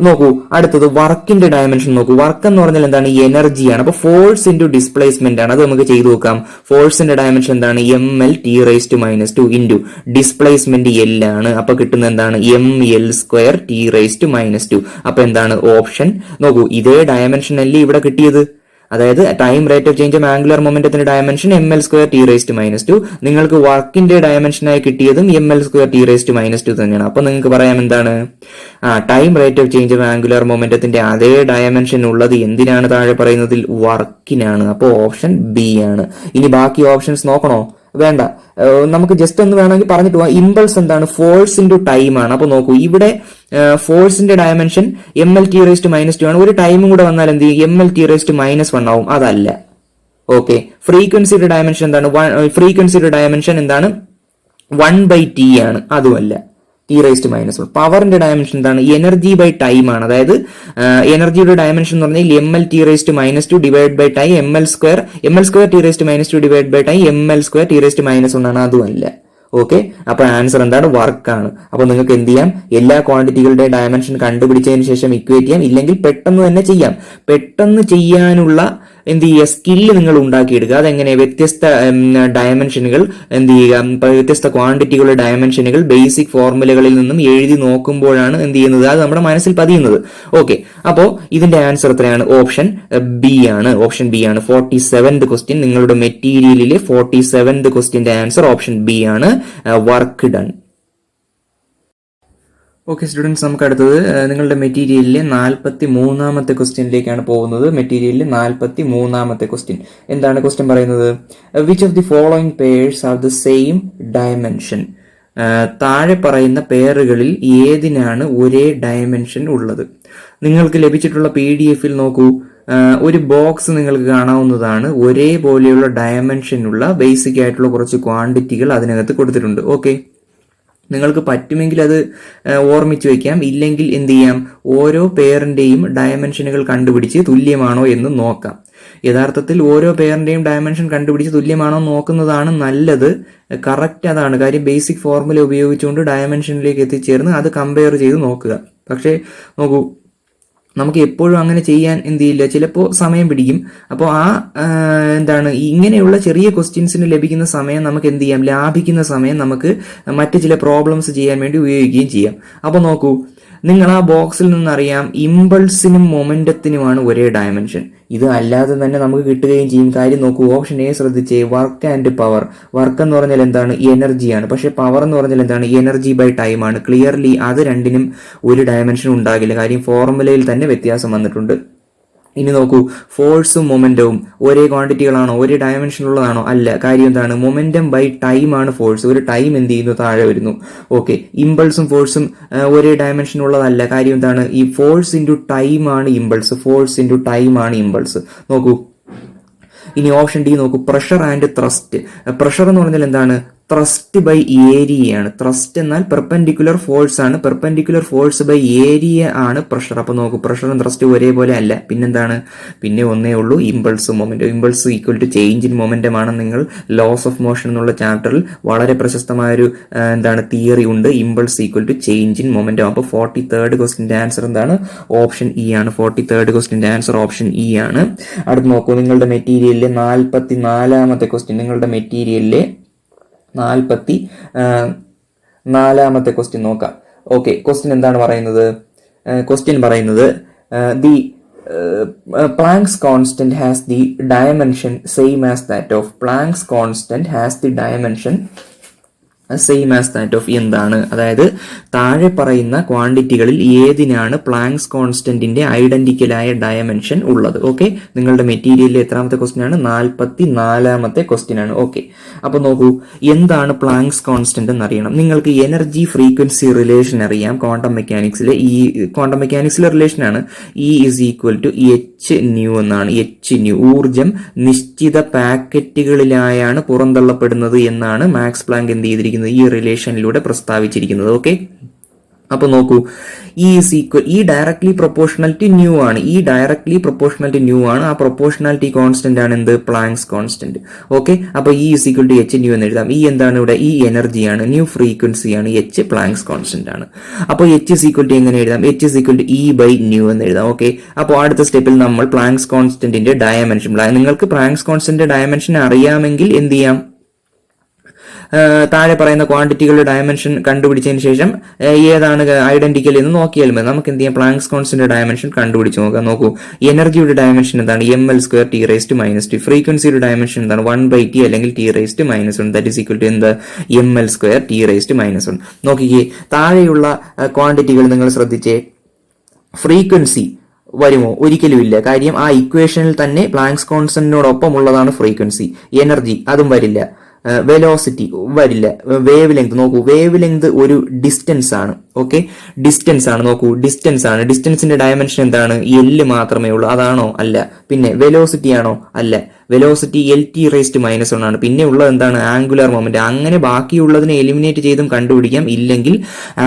നോക്കൂ അടുത്തത് വർക്കിന്റെ ഡയമെൻഷൻ നോക്കൂ. വർക്ക് എന്ന് പറഞ്ഞാൽ എന്താണ്? എനർജിയാണ്. അപ്പൊ ഫോഴ്സ് ഇൻറ്റു ഡിസ്പ്ലേസ്മെന്റ് ആണ്. അത് നമുക്ക് ചെയ്തു നോക്കാം. ഫോഴ്സിന്റെ ഡയമെൻഷൻ എന്താണ്? ml⁻² ഇൻറ്റു ഡിസ്പ്ലേസ്മെന്റ് L ആണ്. അപ്പൊ കിട്ടുന്നത് എന്താണ്? ml² t⁻². അപ്പൊ എന്താണ് ഓപ്ഷൻ? നോക്കൂ, ഇതേ ഡയമെൻഷൻ അല്ലേ ഇവിടെ കിട്ടിയത്? അതായത് time rate of change of angular മൊമെന്റത്തിന്റെ ഡയമെൻഷൻ ml² t⁻². നിങ്ങൾക്ക് വർക്കിന്റെ ഡയമെൻഷനായി കിട്ടിയതും ml² t⁻² തന്നെയാണ്. അപ്പൊ നിങ്ങൾക്ക് പറയാം എന്താണ്? Time rate of change of angular മൊമെന്റത്തിന്റെ അതേ ഡയമെൻഷൻ ഉള്ളത് എന്തിനാണ്? താഴെ പറയുന്നതിൽ വർക്കിനാണ്. അപ്പൊ ഓപ്ഷൻ ബി ആണ്. ഇനി ബാക്കി ഓപ്ഷൻസ് നോക്കണോ? വേണ്ട, നമുക്ക് ജസ്റ്റ് ഒന്ന് വേണമെങ്കിൽ പറഞ്ഞിട്ട് പോവാം. ഇമ്പൾസ് എന്താണ്? ഫോഴ്സ് ഇൻറ്റു ടൈം ആണ്. അപ്പൊ നോക്കൂ, ഇവിടെ ഫോഴ്സിന്റെ ഡയമെൻഷൻ ml⁻² ആണ്. ഒരു ടൈമും കൂടെ വന്നാൽ എന്ത് ചെയ്യും? ml⁻⁻1 ആവും. അതല്ല. ഓക്കെ, ഫ്രീക്വൻസിയുടെ ഡയമെൻഷൻ എന്താണ്? ഫ്രീക്വൻസിയുടെ ഡയമെൻഷൻ എന്താണ്? 1/t ആണ്. അതുമല്ല, t⁻1. പവറിന്റെ ഡയമെൻഷൻ എന്താണ്? എനർജി ബൈ ടൈം ആണ്. അതായത് എനർജിയുടെ ഡയമെൻഷൻ എന്ന് പറഞ്ഞാൽ ml⁻² divide by time ml² t⁻² divide by time ml² t⁻1 ആണ്. അതുമല്ല. ഓക്കെ, അപ്പൊ ആൻസർ എന്താണ്? വർക്കാണ്. അപ്പൊ നിങ്ങൾക്ക് എന്ത് ചെയ്യാം? എല്ലാ ക്വാണ്ടിറ്റികളുടെ ഡയമെൻഷൻ കണ്ടുപിടിച്ചതിന് ശേഷം ഇക്വേറ്റ് ചെയ്യാം, ഇല്ലെങ്കിൽ പെട്ടെന്ന് തന്നെ ചെയ്യാം. പെട്ടെന്ന് ചെയ്യാനുള്ള എന്ത് ചെയ്യുക? സ്കില്ല് നിങ്ങൾ ഉണ്ടാക്കിയെടുക്കുക. അതെങ്ങനെ? വ്യത്യസ്ത ഡയമെൻഷനുകൾ എന്ത് ചെയ്യുക? വ്യത്യസ്ത ക്വാണ്ടിറ്റികളുടെ ഡയമെൻഷനുകൾ ബേസിക് ഫോർമുലകളിൽ നിന്നും എഴുതി നോക്കുമ്പോഴാണ് എന്ത് ചെയ്യുന്നത്? അത് നമ്മുടെ മനസ്സിൽ പതിയുന്നത്. ഓക്കെ, അപ്പോ ഇതിന്റെ ആൻസർ എത്രയാണ്? ഓപ്ഷൻ ബി ആണ്. ഓപ്ഷൻ ബി ആണ്. 47th ക്വസ്റ്റ്യൻ, നിങ്ങളുടെ മെറ്റീരിയലിലെ 47th ക്വസ്റ്റ്യന്റെ ആൻസർ ഓപ്ഷൻ ബി ആണ്, വർക്ക് ഡൺ. ഓക്കെ സ്റ്റുഡൻസ്, നമുക്ക് അടുത്തത് നിങ്ങളുടെ മെറ്റീരിയലിലെ 43ാമത്തെ ക്വസ്റ്റ്യനിലേക്കാണ് പോകുന്നത്. മെറ്റീരിയലിലെ 43ാമത്തെ ക്വസ്റ്റ്യൻ എന്താണ്? ക്വസ്റ്റ്യൻ പറയുന്നത്, which of the following pairs have the same dimension? താഴെ പറയുന്ന പെയറുകളിൽ ഏതിനാണ് ഒരേ ഡയമെൻഷൻ ഉള്ളത്? നിങ്ങൾക്ക് ലഭിച്ചിട്ടുള്ള PDF-ൽ നോക്കൂ, ഒരു ബോക്സ് നിങ്ങൾക്ക് കാണാവുന്നതാണ്. ഒരേപോലെയുള്ള ഡയമെൻഷനുള്ള ബേസിക് ആയിട്ടുള്ള കുറച്ച് ക്വാണ്ടിറ്റികൾ അതിനകത്ത് കൊടുത്തിട്ടുണ്ട്. ഓക്കെ, നിങ്ങൾക്ക് പറ്റുമെങ്കിൽ അത് ഓർമ്മിച്ചു വയ്ക്കാം, ഇല്ലെങ്കിൽ എന്ത് ചെയ്യാം? ഓരോ പെയറിന്റെയും ഡയമെൻഷനുകൾ കണ്ടുപിടിച്ച് തുല്യമാണോ എന്ന് നോക്കാം. യഥാർത്ഥത്തിൽ ഓരോ പെയറിന്റെയും ഡയമെൻഷൻ കണ്ടുപിടിച്ച് തുല്യമാണോ നോക്കുന്നതാണ് നല്ലത്. കറക്റ്റ് അതാണ് കാര്യം. ബേസിക് ഫോർമുല ഉപയോഗിച്ചുകൊണ്ട് ഡയമെൻഷനിലേക്ക് എത്തിച്ചേർന്ന് അത് കമ്പയർ ചെയ്ത് നോക്കുക. പക്ഷേ നോക്കൂ, നമുക്ക് എപ്പോഴും അങ്ങനെ ചെയ്യാൻ എന്ത് ചെയ്യില്ല, ചിലപ്പോൾ സമയം പിടിക്കും. അപ്പോൾ എന്താണ് ഇങ്ങനെയുള്ള ചെറിയ ക്വസ്റ്റ്യൻസിന് ലഭിക്കുന്ന സമയം നമുക്ക് എന്ത് ചെയ്യാം? ലാഭിക്കുന്ന സമയം നമുക്ക് മറ്റ് ചില പ്രോബ്ലംസ് ചെയ്യാൻ വേണ്ടി ഉപയോഗിക്കുകയും ചെയ്യാം. അപ്പോൾ നോക്കൂ, നിങ്ങൾ ആ ബോക്സിൽ നിന്നറിയാം ഇമ്പൾസിനും മൊമെന്റത്തിനുമാണ് ഒരേ ഡയമെൻഷൻ. ഇത് അല്ലാതെ തന്നെ നമുക്ക് കിട്ടുകയും ചെയ്യും. കാര്യം നോക്കൂ, ഓപ്ഷൻ എ ശ്രദ്ധിച്ചേ, വർക്ക് ആൻഡ് പവർ. വർക്ക് എന്ന് പറഞ്ഞാൽ എന്താണ്? എനർജിയാണ്. പക്ഷെ പവർ എന്ന് പറഞ്ഞാൽ എന്താണ്? എനർജി ബൈ ടൈം ആണ്. ക്ലിയർലി അത് രണ്ടിനും ഒരു ഡയമെൻഷൻ ഉണ്ടാകില്ല. കാര്യം ഫോർമുലയിൽ തന്നെ വ്യത്യാസം വന്നിട്ടുണ്ട്. ഇനി നോക്കൂ, ഫോഴ്സും മൊമെന്റവും ഒരേ ക്വാണ്ടിറ്റികളാണോ? ഒരേ ഡയമെൻഷനുള്ളതാണോ? അല്ല. കാര്യം എന്താണ്? മൊമെന്റം ബൈ ടൈം ആണ് ഫോഴ്സ്. ഒരു ടൈം എന്ത് ചെയ്യുന്നു? താഴെ വരുന്നു. ഓക്കെ, ഇമ്പൾസും ഫോഴ്സും ഒരേ ഡയമെൻഷൻ ഉള്ളതല്ല. കാര്യം എന്താണ്? ഈ ഫോഴ്സ് ഇൻറ്റു ടൈം ആണ് ഇമ്പൾസ്. ഫോഴ്സ് ഇൻറ്റു ടൈം ആണ് ഇമ്പൾസ്. നോക്കൂ, ഇനി ഓപ്ഷൻ ഡി നോക്കൂ, പ്രഷർ ആൻഡ് ത്രസ്റ്റ്. പ്രഷർ എന്ന് പറഞ്ഞാൽ എന്താണ്? ത്രസ്റ്റ് ബൈ ഏരിയയാണ്. ത്രസ്റ്റ് എന്നാൽ പെർപെൻഡിക്കുലർ ഫോഴ്സ് ആണ്. പെർപെൻഡിക്കുലർ ഫോഴ്സ് ബൈ ഏരിയ ആണ് പ്രഷർ. അപ്പൊ നോക്കൂ, പ്രഷറും ത്രസ്റ്റും ഒരേപോലെ അല്ല. പിന്നെന്താണ്? പിന്നെ ഒന്നേ ഉള്ളൂ, ഇമ്പൾസും momentum. Impulse equal to change in momentum ആണ്. നിങ്ങൾ ലോസ് ഓഫ് മോഷൻ എന്നുള്ള ചാപ്റ്ററിൽ വളരെ പ്രശസ്തമായൊരു തിയറി ഉണ്ട്, impulse equal to change in momentum. അപ്പോൾ 43rd ക്വസ്റ്റിന്റെ ആൻസർ എന്താണ്? ഓപ്ഷൻ ഇ ആണ്. 43rd ക്വസ്റ്റിന്റെ ആൻസർ ഓപ്ഷൻ ഇ ആണ്. അടുത്ത് നോക്കൂ, നിങ്ങളുടെ മെറ്റീരിയലിലെ 44ാമത്തെ ക്വസ്റ്റ്യൻ. നിങ്ങളുടെ മെറ്റീരിയലിലെ 44ാമത്തെ ക്വസ്റ്റ്യൻ നോക്കാം. ഓക്കെ, ക്വസ്റ്റ്യൻ എന്താണ് പറയുന്നത്? ക്വസ്റ്റ്യൻ പറയുന്നത്, the Planck's constant has the dimension same as that of. Planck's constant has the dimension same as that of എന്താണ്? അതായത് താഴെ പറയുന്ന ക്വാണ്ടിറ്റികളിൽ ഏതിനാണ് പ്ലാങ്ക്സ് കോൺസ്റ്റന്റിന്റെ ഐഡന്റിക്കലായ ഡയമെൻഷൻ ഉള്ളത്? ഓക്കെ, നിങ്ങളുടെ മെറ്റീരിയലിലെ എത്രാമത്തെ ക്വസ്റ്റ്യൻ ആണ്? 44ാമത്തെ ക്വസ്റ്റ്യൻ ആണ്. ഓക്കെ, അപ്പൊ നോക്കൂ, എന്താണ് പ്ലാങ്ക്സ് കോൺസ്റ്റന്റ് എന്ന് അറിയണം. നിങ്ങൾക്ക് എനർജി ഫ്രീക്വൻസി റിലേഷൻ അറിയാം. ക്വാണ്ടം മെക്കാനിക്സിലെ റിലേഷൻ ആണ്. E is equal to H nu എന്നാണ്. എച്ച് ന്യൂ, ഊർജം നിശ്ചിത പാക്കറ്റുകളിലായാണ് പുറന്തള്ളപ്പെടുന്നത് എന്നാണ് മാക്സ് പ്ലാങ്ക് എന്ത് ചെയ്തിരിക്കുന്നത്, ഈ റിലേഷനിലൂടെ പ്രസ്താവിച്ചിരിക്കുന്നത്. ഓക്കെ, അപ്പൊ നോക്കൂ, ഈ ഡയറക്ട്ലി പ്രൊപ്പോർഷണൽ ടു ന്യൂ ആണ്. ഈ ഡയറക്ട്ലി പ്രൊപ്പോർഷണൽ ടു ന്യൂ ആണ്. ആ പ്രൊപ്പോർഷണാലിറ്റി കോൺസ്റ്റന്റ് ആണ് എന്ത്, പ്ലാങ്ക്സ് കോൺസ്റ്റന്റ്. ഓക്കെ, അപ്പൊ E is equal to H nu എന്ന് എഴുതാം. ഈ എന്താണ് ഇവിടെ, ഈ എനർജിയാണ്, ന്യൂ ഫ്രീക്വൻസിയാണ്, എച്ച് പ്ലാങ്ക്സ് കോൺസ്റ്റന്റ് ആണ്. അപ്പോൾ എച്ച് ഇസ് ഈക്വൽ ടു എങ്ങനെ എഴുതാം, H is equal to E by nu എന്ന് എഴുതാം. ഓക്കെ, അപ്പോൾ അടുത്ത സ്റ്റെപ്പിൽ നമ്മൾ പ്ലാങ്ക്സ് കോൺസ്റ്റന്റിന്റെ ഡയമെൻഷൻ, നിങ്ങൾക്ക് പ്ലാങ്ക്സ് കോൺസ്റ്റന്റിന്റെ ഡയമെൻഷൻ അറിയാമെങ്കിൽ എന്ത് ചെയ്യാം, താഴെ പറയുന്ന ക്വാണ്ടിറ്റികളുടെ ഡയമെൻഷൻ കണ്ടുപിടിച്ചതിന് ശേഷം ഏതാണ് ഐഡന്റിക്കൽ എന്ന് നോക്കിയാൽ മതി. നമുക്ക് എന്ത് ചെയ്യാം, പ്ലാങ്ക്സ് കോൺസ്റ്റന്റ് ഡയമെൻഷൻ കണ്ടുപിടിച്ച് നോക്കാം. നോക്കൂ, എനർജിയുടെ ഡയമെൻഷൻ എന്താണ്, ml² T⁻². ഫ്രീക്വൻസിയുടെ ഡയമെൻഷൻ എന്താണ്, 1/T അല്ലെങ്കിൽ T⁻⁻1. That is equal to എന്ത്, ml² T⁻⁻1. നോക്കിക്കേ, താഴെയുള്ള ക്വാണ്ടിറ്റികൾ നിങ്ങൾ ശ്രദ്ധിച്ചേ, ഫ്രീക്വൻസി വരുമോ, ഒരിക്കലും ഇല്ല. കാര്യം ആ ഇക്വേഷനിൽ തന്നെ പ്ലാങ്ക്സ് കോൺസ്റ്റന്റിനോടൊപ്പം ഉള്ളതാണ് ഫ്രീക്വൻസി. എനർജി അതും വരില്ല, വെലോസിറ്റി വരില്ല. വേവ് ലെങ്ത് നോക്കൂ, വേവ് ലെങ്ത് ഒരു ഡിസ്റ്റൻസ് ആണ്. ഓക്കെ, ഡിസ്റ്റൻസ് ആണ്. നോക്കൂ, ഡിസ്റ്റൻസ് ആണ്. ഡിസ്റ്റൻസിന്റെ ഡയമെൻഷൻ എന്താണ്, എൽ മാത്രമേ ഉള്ളൂ. അതാണോ, അല്ല. പിന്നെ വെലോസിറ്റി ആണോ, അല്ല. വെലോസിറ്റി Lt⁻⁻1 ആണ്. പിന്നെ ഉള്ളത് എന്താണ്, ആംഗുലാർ മൊമെന്റ്. അങ്ങനെ ബാക്കിയുള്ളതിനെ എലിമിനേറ്റ് ചെയ്തും കണ്ടുപിടിക്കാം, ഇല്ലെങ്കിൽ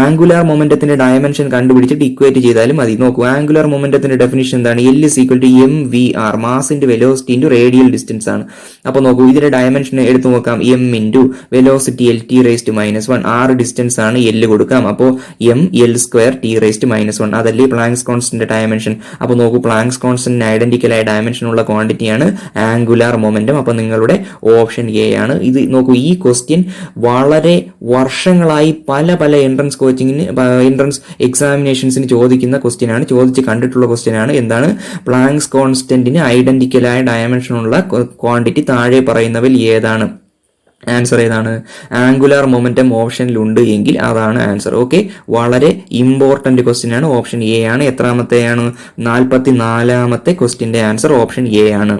ആംഗുലാർ മൊമെന്റത്തിന്റെ ഡയമെൻഷൻ കണ്ടുപിടിച്ചിട്ട് ഇക്വേറ്റ് ചെയ്താലും മതി. നോക്കൂ, ആംഗുലാർ മൊമെന്റത്തിന്റെ ഡെഫിനിഷൻ എന്താണ്, L is equal to mvr, mass into velocity into radial distance ആണ്. അപ്പൊ നോക്കൂ, ഇതിന്റെ ഡയമെൻഷൻ എടുത്തു നോക്കാം, m into velocity Lt⁻⁻1, 6 distance ആണ്, L കൊടുക്കാം. അപ്പോൾ ml² T⁻⁻1, അതല്ലേ പ്ലാങ്ക്സ് കോൺസ്റ്റന്റ് ഡയമെൻഷൻ. അപ്പൊ നോക്കൂ, പ്ലാങ്ക്സ് കോൺസ്റ്റന്റിന് ഐഡന്റിക്കൽ ആയ ഡയമെൻഷൻ ഉള്ള ക്വാണ്ടിറ്റിയാണ് ആംഗുലാർ മൊമെന്റം. അപ്പൊ നിങ്ങളുടെ ഓപ്ഷൻ എ ആണ്. ഇത് നോക്കൂ, ഈ ക്വസ്റ്റ്യൻ വളരെ വർഷങ്ങളായി പല എൻട്രൻസ് എക്സാമിനേഷൻസിന് ചോദിക്കുന്ന ക്വസ്റ്റ്യൻ ആണ്, ചോദിച്ച് കണ്ടിട്ടുള്ള ക്വസ്റ്റ്യൻ ആണ്. എന്താണ്, പ്ലാങ്ക്സ് കോൺസ്റ്റന്റിന് ഐഡന്റിക്കലായ ഡയമെൻഷൻ ഉള്ള ക്വാണ്ടിറ്റി താഴെ പറയുന്നവയിൽ ഏതാണ്, ആൻസർ ഏതാണ്, ആംഗുലാർ മൊമെന്റം ഓപ്ഷനിൽ ഉണ്ട് എങ്കിൽ അതാണ് ആൻസർ. ഓക്കെ, വളരെ ഇമ്പോർട്ടന്റ് ക്വസ്റ്റ്യൻ ആണ്. ഓപ്ഷൻ എ ആണ്. എത്രാമത്തെയാണ്, 44ാമത്തെ ക്വസ്റ്റ്യന്റെ ആൻസർ ഓപ്ഷൻ എ ആണ്.